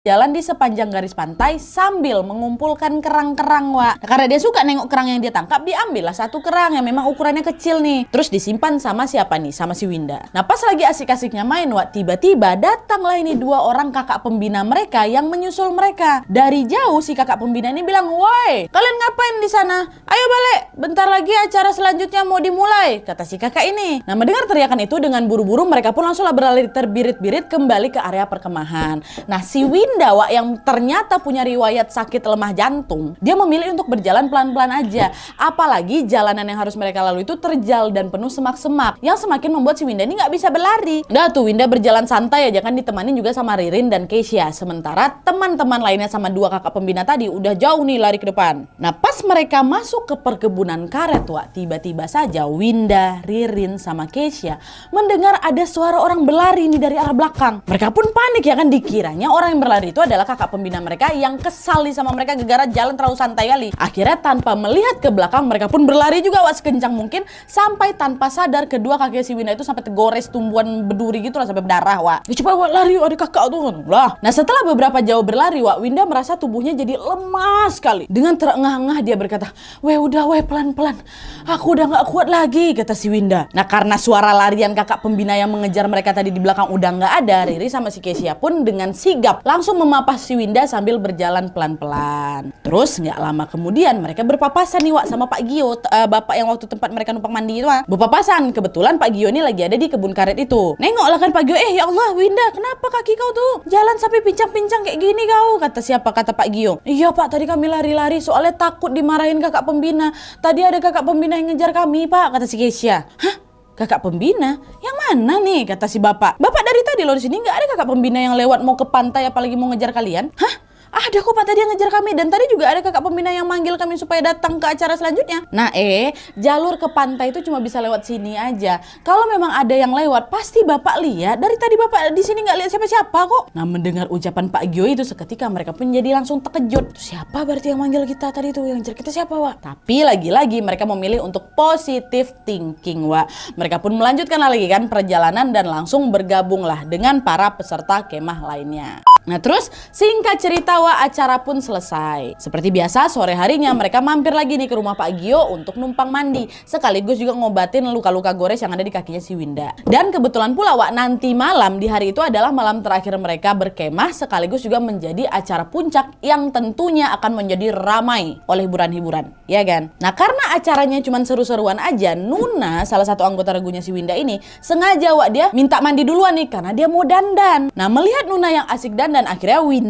jalan di sepanjang garis pantai sambil mengumpulkan kerang-kerang, Wak. Karena dia suka nengok kerang yang dia tangkap, diambillah satu kerang yang memang ukurannya kecil nih. Terus disimpan sama siapa nih? Sama si Winda. Nah, pas lagi asik-asiknya main, Wak, tiba-tiba datanglah ini dua orang kakak pembina mereka yang menyusul mereka. Dari jauh si kakak pembina ini bilang, "Woi, kalian ngapain di sana? Ayo balik, bentar lagi acara selanjutnya mau dimulai," kata si kakak ini. Nah, mendengar teriakan itu dengan buru-buru mereka pun langsunglah berlari terbirit-birit kembali ke area perkemahan. Nah, si Winda, Wak, yang ternyata punya riwayat sakit lemah jantung, dia memilih untuk berjalan pelan-pelan aja. Apalagi jalanan yang harus mereka lalui itu terjal dan penuh semak-semak, yang semakin membuat si Winda ini nggak bisa berlari. Nah tuh, Winda berjalan santai aja kan, ditemani juga sama Ririn dan Keisha. Sementara teman-teman lainnya sama dua kakak pembina tadi udah jauh nih lari ke depan. Nah, pas mereka masuk ke perkebunan karet, Wak, tiba-tiba saja Winda, Ririn, sama Keisha mendengar ada suara orang berlari nih dari arah belakang. Mereka pun panik ya kan, dikiranya orang yang berlari itu adalah kakak pembina mereka yang kesal nih sama mereka gara-gara jalan terlalu santai kali. Akhirnya tanpa melihat ke belakang mereka pun berlari juga, Wak, sekencang mungkin, sampai tanpa sadar kedua kaki si Winda itu sampai tergores tumbuhan berduri gitu lah, sampai berdarah, Wak. "Ya, coba, Wak, lari, ada kakak tuh lah." Nah, setelah beberapa jauh berlari, Wak, Winda merasa tubuhnya jadi lemas sekali. Dengan terengah-engah dia berkata, "Weh, udah, weh, pelan-pelan. Aku udah gak kuat lagi," kata si Winda. Nah, karena suara larian kakak pembina yang mengejar mereka tadi di belakang udah gak ada, Riri sama si Keisha pun dengan sigap langsung memapah si Winda sambil berjalan pelan-pelan. Terus nggak lama kemudian mereka berpapasan nih, Wak, sama Pak Gio, bapak yang waktu tempat mereka numpang mandi itu, Wak. Berpapasan, kebetulan Pak Gio ini lagi ada di kebun karet itu. Nengoklah kan Pak Gio, "Ya Allah, Winda, kenapa kaki kau tuh jalan sampai pincang-pincang kayak gini kau?" Kata siapa? Kata Pak Gio. "Iya Pak, tadi kami lari-lari soalnya takut dimarahin kakak pembina. Tadi ada kakak pembina yang ngejar kami, Pak," kata si Keisha. "Hah? Kakak pembina? Yang mana nih?" kata si bapak. "Bapak dari tadi loh di sini nggak ada kakak pembina yang lewat mau ke pantai apalagi mau ngejar kalian." "Hah? Ada kok Pak, tadi yang ngejar kami, dan tadi juga ada kakak pembina yang manggil kami supaya datang ke acara selanjutnya." Nah, jalur ke pantai itu cuma bisa lewat sini aja. Kalau memang ada yang lewat, pasti Bapak lihat. Dari tadi Bapak di sini nggak lihat siapa-siapa kok. Nah, mendengar ucapan Pak Gio itu seketika mereka pun jadi langsung terkejut. Siapa berarti yang manggil kita tadi tuh? Yang ngejar kita siapa, Wak? Tapi lagi-lagi mereka memilih untuk positive thinking, Wak. Mereka pun melanjutkan lagi kan perjalanan dan langsung bergabunglah dengan para peserta kemah lainnya. Nah, terus singkat cerita, Wak, acara pun selesai. Seperti biasa, sore harinya mereka mampir lagi nih ke rumah Pak Gio untuk numpang mandi, sekaligus juga ngobatin luka-luka gores yang ada di kakinya si Winda. Dan kebetulan pula, Wak, nanti malam di hari itu adalah malam terakhir mereka berkemah, sekaligus juga menjadi acara puncak yang tentunya akan menjadi ramai oleh hiburan-hiburan, ya kan? Nah, karena acaranya cuma seru-seruan aja, Nuna, salah satu anggota regunya si Winda ini, sengaja, Wak, dia minta mandi duluan nih karena dia mau dandan. Nah, melihat Nuna yang asik dandan, akhirnya Winda